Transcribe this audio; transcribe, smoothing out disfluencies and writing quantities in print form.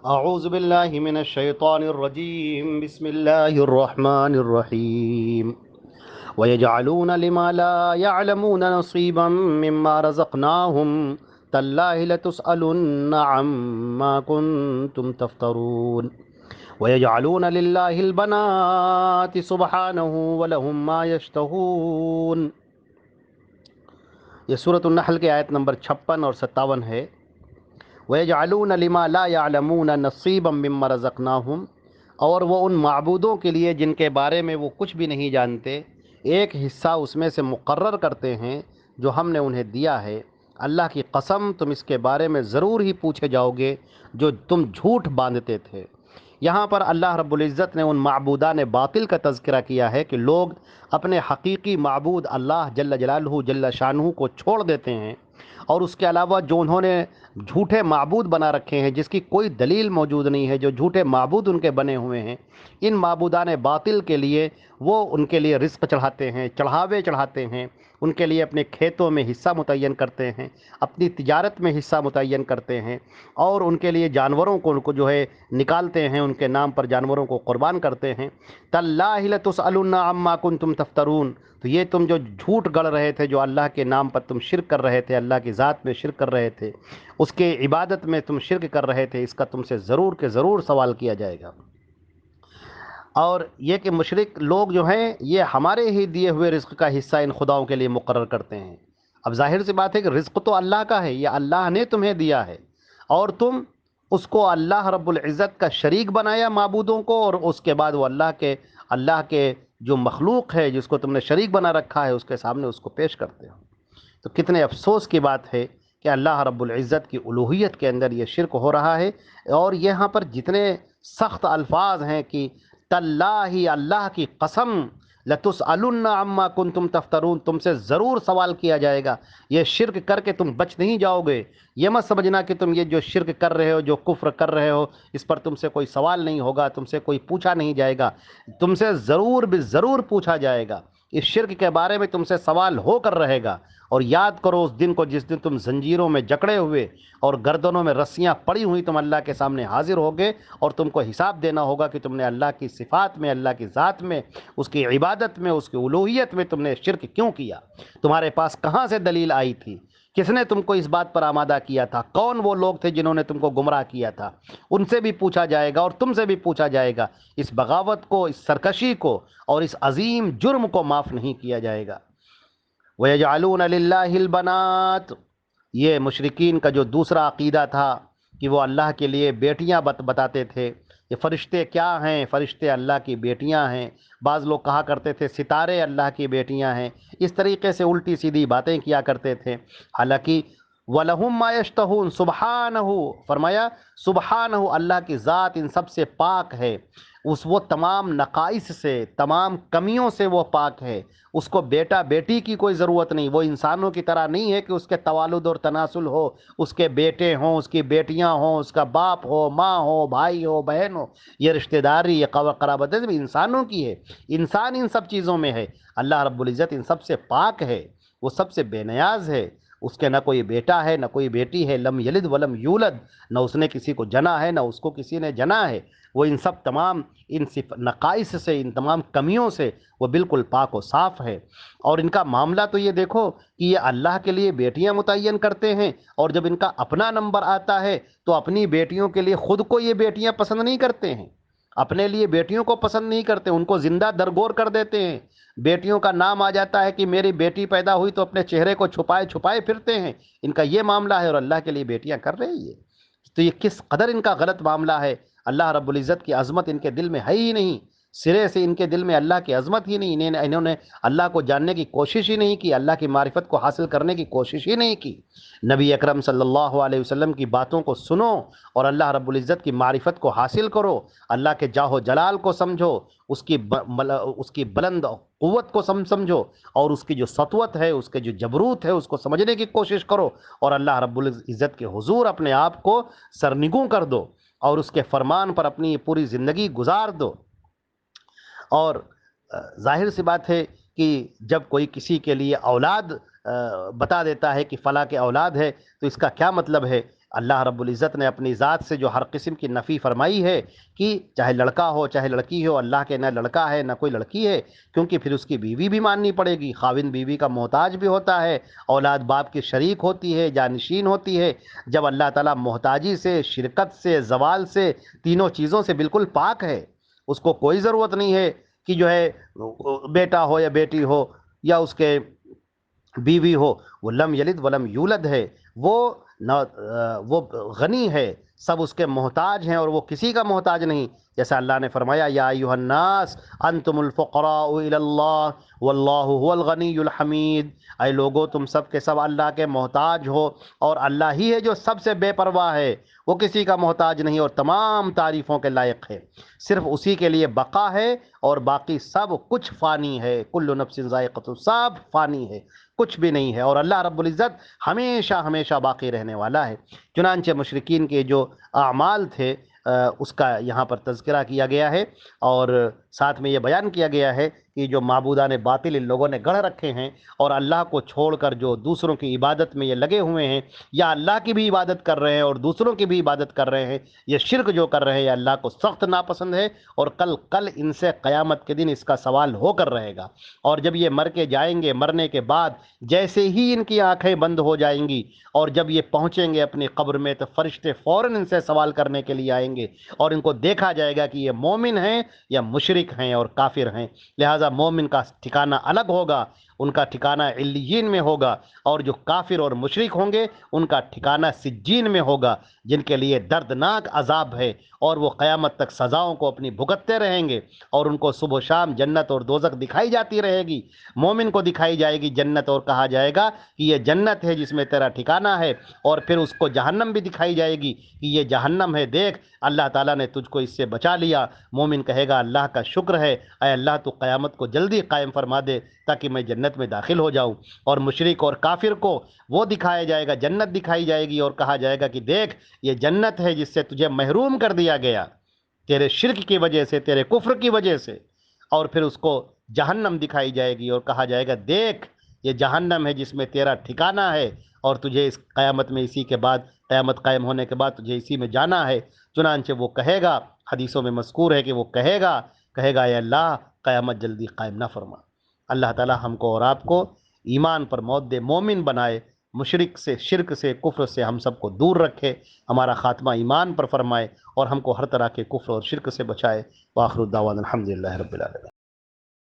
اعوذ باللہ من الشیطان الرجیم بسم اللہ الرحمن الرحیم وَيَجْعَلُونَ لِمَا لَا يَعْلَمُونَ نَصِيبًا مِّمَّا رَزَقْنَاهُمْ تَاللَّهِ لَتُسْأَلُنَّ عَمَّا كُنتُمْ تَفْتَرُونَ وَيَجْعَلُونَ لِلَّهِ الْبَنَاتِ سُبْحَانَهُ وَلَهُم مَّا يَشْتَهُونَ۔ یہ سورۃ النحل کی آیت نمبر 56 اور 57 ہے۔ وَيَجْعَلُونَ لِمَا لَا يَعْلَمُونَ نَصِيبًا مِّمَّا رَزَقْنَاهُمْ، اور وہ ان معبودوں کے لیے جن کے بارے میں وہ کچھ بھی نہیں جانتے ایک حصہ اس میں سے مقرر کرتے ہیں جو ہم نے انہیں دیا ہے۔ اللہ کی قسم تم اس کے بارے میں ضرور ہی پوچھے جاؤ گے جو تم جھوٹ باندھتے تھے۔ یہاں پر اللہ رب العزت نے ان معبودان باطل کا تذکرہ کیا ہے کہ لوگ اپنے حقیقی معبود اللہ جل جلالہ جل شانہ کو چھوڑ دیتے ہیں، اور اس کے علاوہ جو انہوں نے جھوٹے معبود بنا رکھے ہیں جس کی کوئی دلیل موجود نہیں ہے، جو جھوٹے معبود ان کے بنے ہوئے ہیں، ان معبودان باطل کے لیے وہ ان کے لیے رزق چڑھاتے ہیں، چڑھاوے چڑھاتے ہیں، ان کے لیے اپنے کھیتوں میں حصہ متعین کرتے ہیں، اپنی تجارت میں حصہ متعین کرتے ہیں، اور ان کے لیے جانوروں کو جو ہے نکالتے ہیں، ان کے نام پر جانوروں کو قربان کرتے ہیں۔ تاللہ لتسألن عما کنتم تفترون، تو یہ تم جو جھوٹ گڑھ رہے تھے، جو اللہ کے نام پر تم شرک کر رہے تھے، اللہ کی ذات میں شرک کر رہے تھے، اس کے عبادت میں تم شرک کر رہے تھے، اس کا تم سے ضرور کہ ضرور سوال کیا جائے گا۔ اور یہ کہ مشرک لوگ جو ہیں یہ ہمارے ہی دیے ہوئے رزق کا حصہ ان خداؤں کے لیے مقرر کرتے ہیں۔ اب ظاہر سی بات ہے کہ رزق تو اللہ کا ہے، یہ اللہ نے تمہیں دیا ہے، اور تم اس کو اللہ رب العزت کا شریک بنایا معبودوں کو، اور اس کے بعد وہ اللہ کے جو مخلوق ہے جس کو تم نے شریک بنا رکھا ہے اس کے سامنے اس کو پیش کرتے ہو۔ تو کتنے افسوس کی بات ہے کہ اللہ رب العزت کی الوہیت کے اندر یہ شرک ہو رہا ہے۔ اور یہاں پر جتنے سخت الفاظ ہیں کہ تاللہ، اللہ کی قسم، لتسألن عما کنتم تفترون، تم سے ضرور سوال کیا جائے گا، یہ شرک کر کے تم بچ نہیں جاؤ گے۔ یہ مت سمجھنا کہ تم یہ جو شرک کر رہے ہو، جو کفر کر رہے ہو، اس پر تم سے کوئی سوال نہیں ہوگا، تم سے کوئی پوچھا نہیں جائے گا، تم سے ضرور بھی ضرور پوچھا جائے گا۔ اس شرک کے بارے میں تم سے سوال ہو کر رہے گا۔ اور یاد کرو اس دن کو جس دن تم زنجیروں میں جکڑے ہوئے اور گردنوں میں رسیاں پڑی ہوئی تم اللہ کے سامنے حاضر ہوگے، اور تم کو حساب دینا ہوگا کہ تم نے اللہ کی صفات میں، اللہ کی ذات میں، اس کی عبادت میں، اس کی الوہیت میں تم نے شرک کیوں کیا، تمہارے پاس کہاں سے دلیل آئی تھی، کس نے تم کو اس بات پر آمادہ کیا تھا، کون وہ لوگ تھے جنہوں نے تم کو گمراہ کیا تھا۔ ان سے بھی پوچھا جائے گا اور تم سے بھی پوچھا جائے گا۔ اس بغاوت کو، اس سرکشی کو اور اس عظیم جرم کو معاف نہیں کیا جائے گا۔ وَيَجْعَلُونَ لِلَّهِ الْبَنَاتِ، یہ مشرکین کا جو دوسرا عقیدہ تھا کہ وہ اللہ کے لیے بیٹیاں بتاتے تھے۔ یہ فرشتے کیا ہیں؟ فرشتے اللہ کی بیٹیاں ہیں۔ بعض لوگ کہا کرتے تھے ستارے اللہ کی بیٹیاں ہیں۔ اس طریقے سے الٹی سیدھی باتیں کیا کرتے تھے۔ حالانکہ وَلَهُم مَّا يَشْتَهُونَ، سبحانہ، فرمایا سبحانہ، اللہ کی ذات ان سب سے پاک ہے، وہ تمام نقائص سے، تمام کمیوں سے وہ پاک ہے۔ اس کو بیٹا بیٹی کی کوئی ضرورت نہیں، وہ انسانوں کی طرح نہیں ہے کہ اس کے توالد اور تناسل ہو، اس کے بیٹے ہوں، اس کی بیٹیاں ہوں، اس کا باپ ہو، ماں ہو، بھائی ہو، بہن ہو۔ یہ رشتہ داری، یہ قرابت بھی انسانوں کی ہے، انسان ان سب چیزوں میں ہے۔ اللہ رب العزت ان سب سے پاک ہے، وہ سب سے بے نیاز ہے۔ اس کے نہ کوئی بیٹا ہے، نہ کوئی بیٹی ہے، لم یلد ولم یولد، نہ اس نے کسی کو جنا ہے، نہ اس کو کسی نے جنا ہے۔ وہ ان سب تمام ان نقائص سے، ان تمام کمیوں سے وہ بالکل پاک و صاف ہے۔ اور ان کا معاملہ تو یہ دیکھو کہ یہ اللہ کے لیے بیٹیاں متعین کرتے ہیں، اور جب ان کا اپنا نمبر آتا ہے تو اپنی بیٹیوں کے لیے خود کو یہ بیٹیاں پسند نہیں کرتے ہیں، اپنے لیے بیٹیوں کو پسند نہیں کرتے، ان کو زندہ درگور کر دیتے ہیں۔ بیٹیوں کا نام آ جاتا ہے کہ میری بیٹی پیدا ہوئی تو اپنے چہرے کو چھپائے چھپائے پھرتے ہیں۔ ان کا یہ معاملہ ہے، اور اللہ کے لیے بیٹیاں کر رہے ہیں یہ، تو یہ کس قدر ان کا غلط معاملہ ہے۔ اللہ رب العزت کی عظمت ان کے دل میں ہے ہی نہیں، سرے سے ان کے دل میں اللہ کی عظمت ہی نہیں، انہوں نے اللہ کو جاننے کی کوشش ہی نہیں کی، اللہ کی معرفت کو حاصل کرنے کی کوشش ہی نہیں کی۔ نبی اکرم صلی اللہ علیہ وسلم کی باتوں کو سنو اور اللہ رب العزت کی معرفت کو حاصل کرو، اللہ کے جاہ و جلال کو سمجھو، اس کی بلند قوت کو سمجھو، اور اس کی جو سطوت ہے، اس کے جو جبروت ہے، اس کو سمجھنے کی کوشش کرو، اور اللہ رب العزت کے حضور اپنے آپ کو سرنگوں کر دو، اور اس کے فرمان پر اپنی پوری زندگی گزار دو۔ اور ظاہر سی بات ہے کہ جب کوئی کسی کے لیے اولاد بتا دیتا ہے کہ فلاں کے اولاد ہے، تو اس کا کیا مطلب ہے؟ اللہ رب العزت نے اپنی ذات سے جو ہر قسم کی نفی فرمائی ہے کہ چاہے لڑکا ہو چاہے لڑکی ہو، اللہ کے نہ لڑکا ہے نہ کوئی لڑکی ہے، کیونکہ پھر اس کی بیوی بھی ماننی پڑے گی، خاوند بیوی کا محتاج بھی ہوتا ہے، اولاد باپ کی شریک ہوتی ہے، جانشین ہوتی ہے۔ جب اللہ تعالیٰ محتاجی سے، شرکت سے، زوال سے، تینوں چیزوں سے بالکل پاک ہے، اس کو کوئی ضرورت نہیں ہے کہ جو ہے بیٹا ہو یا بیٹی ہو یا اس کے بیوی ہو، وہ لم یلد ولم یولد ہے، وہ وہ غنی ہے، سب اس کے محتاج ہیں اور وہ کسی کا محتاج نہیں۔ جیسا اللہ نے فرمایا یا ایھا الناس انتم الفقراء الی اللہ واللہ هو الغنی الحمید، اے لوگو تم سب کے سب اللہ کے محتاج ہو اور اللہ ہی ہے جو سب سے بے پرواہ ہے، وہ کسی کا محتاج نہیں اور تمام تعریفوں کے لائق ہے، صرف اسی کے لیے بقا ہے اور باقی سب کچھ فانی ہے، کل نفس ذائقۃ، سب فانی ہے، کچھ بھی نہیں ہے، اور اللہ رب العزت ہمیشہ ہمیشہ باقی رہنے والا ہے۔ چنانچہ مشرکین کے جو اعمال تھے اس کا یہاں پر تذکرہ کیا گیا ہے، اور ساتھ میں یہ بیان کیا گیا ہے کہ جو معبودان باطل ان لوگوں نے گڑھ رکھے ہیں اور اللہ کو چھوڑ کر جو دوسروں کی عبادت میں یہ لگے ہوئے ہیں، یا اللہ کی بھی عبادت کر رہے ہیں اور دوسروں کی بھی عبادت کر رہے ہیں، یہ شرک جو کر رہے ہیں یہ اللہ کو سخت ناپسند ہے، اور کل ان سے قیامت کے دن اس کا سوال ہو کر رہے گا۔ اور جب یہ مر کے جائیں گے، مرنے کے بعد جیسے ہی ان کی آنکھیں بند ہو جائیں گی اور جب یہ پہنچیں گے اپنی قبر میں، تو فرشتے فوراً ان سے سوال کرنے کے لیے آئیں گے اور ان کو دیکھا جائے گا کہ یہ مومن ہیں یا مشرک ہیں اور کافر ہیں۔ لہٰذا مومن کا ٹھکانہ الگ ہوگا، ان کا ٹھکانہ علیین میں ہوگا، اور جو کافر اور مشرک ہوں گے ان کا ٹھکانہ سجین میں ہوگا، جن کے لیے دردناک عذاب ہے، اور وہ قیامت تک سزاؤں کو اپنی بھگتتے رہیں گے، اور ان کو صبح و شام جنت اور دوزخ دکھائی جاتی رہے گی۔ مومن کو دکھائی جائے گی جنت اور کہا جائے گا کہ یہ جنت ہے جس میں تیرا ٹھکانہ ہے، اور پھر اس کو جہنم بھی دکھائی جائے گی کہ یہ جہنم ہے، دیکھ اللہ تعالیٰ نے تجھ کو اس سے بچا لیا۔ مومن کہے گا اللہ کا شکر ہے، اے اللہ تو قیامت کو جلدی قائم فرما دے تاکہ میں جنت میں داخل ہو جاؤں۔ اور مشرک اور کافر کو وہ دکھایا جائے گا، جنت دکھائی جائے گی اور کہا جائے گا کہ دیکھ یہ جنت ہے جس سے تجھے محروم کر دیا گیا تیرے شرک کی وجہ سے، تیرے کفر کی وجہ سے۔ اور پھر اس کو جہنم دکھائی جائے گی اور کہا جائے گا دیکھ یہ جہنم ہے جس میں تیرا ٹھکانہ ہے، اور تجھے اس قیامت میں، اسی کے بعد قیامت قائم ہونے کے بعد تجھے اسی میں جانا ہے۔ چنانچہ وہ کہے گا، حدیثوں میں مذکور ہے کہ وہ کہے گا اے اللہ قیامت جلدی قائم نہ فرما۔ اللہ تعالی ہم کو اور آپ کو ایمان پر موت دے، مومن بنائے، مشرک سے، شرک سے، کفر سے ہم سب کو دور رکھے، ہمارا خاتمہ ایمان پر فرمائے، اور ہم کو ہر طرح کے کفر اور شرک سے بچائے۔ وآخر الدعوانا الحمدللہ رب العالمین۔